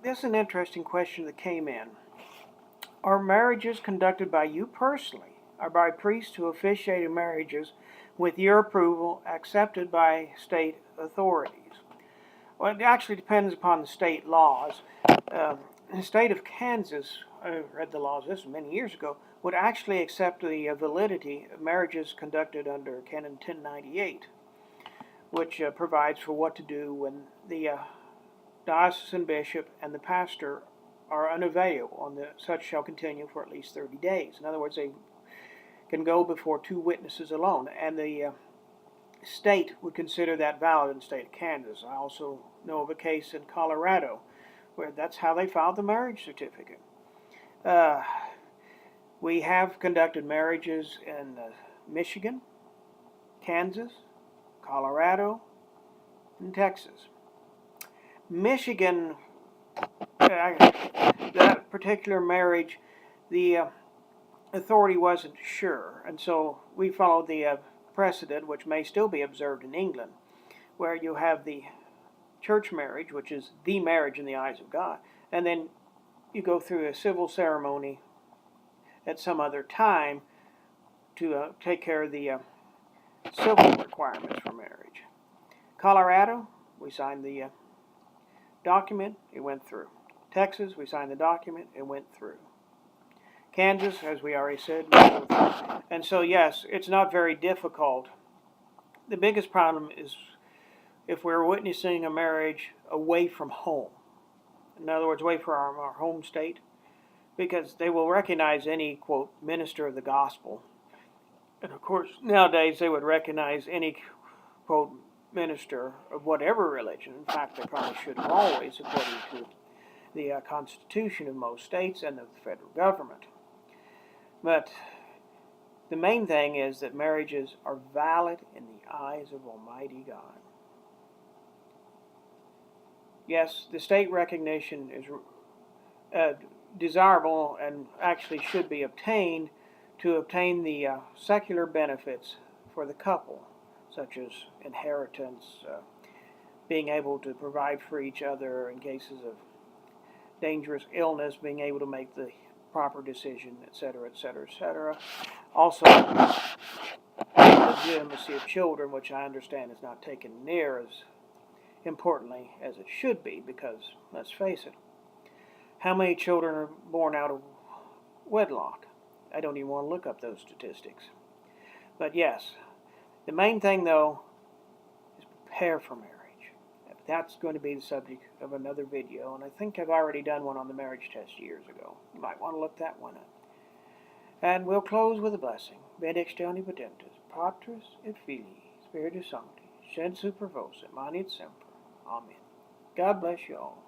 this is an interesting question that came in. Are marriages conducted by you personally or by priests who officiate in marriages with your approval accepted by state authorities? Well, it actually depends upon the state laws. The state of Kansas, I read the laws, this was many years ago, would actually accept the validity of marriages conducted under Canon 1098, which provides for what to do when the diocesan bishop and the pastor are unavailable, and such shall continue for at least 30 days. In other words, they can go before 2 witnesses alone, and the state would consider that valid in the state of Kansas. I also know of a case in Colorado where that's how they filed the marriage certificate. We have conducted marriages in Michigan, Kansas, Colorado, and Texas. Michigan, that particular marriage, the authority wasn't sure, and so we followed the precedent, which may still be observed in England, where you have the church marriage, which is the marriage in the eyes of God, and then you go through a civil ceremony at some other time to take care of the civil requirements for marriage. Colorado, we signed the document, it went through. Texas, we signed the document, it went through. Kansas, as we already said, went through. And so yes, it's not very difficult. The biggest problem is if we're witnessing a marriage away from home. In other words, away from our home state, because they will recognize any, quote, minister of the gospel. And of course, nowadays they would recognize any, quote, minister of whatever religion. In fact, they probably should have always, according to the Constitution of most states and of the federal government. But the main thing is that marriages are valid in the eyes of Almighty God. Yes, the state recognition is desirable and actually should be obtained to obtain the secular benefits for the couple, such as inheritance, being able to provide for each other in cases of dangerous illness, being able to make the proper decision, etc., etc., etc. Also, legitimacy of children, which I understand is not taken near as importantly as it should be, because, let's face it, how many children are born out of wedlock? I don't even want to look up those statistics. But yes, the main thing, though, is prepare for marriage. That's going to be the subject of another video, and I think I've already done one on the marriage test years ago. You might want to look that one up. And we'll close with a blessing. Benedictio omnipotentus, Patris et Filii, Spiritus Sancti, sed super vos, et manet semper. Amen. God bless you all.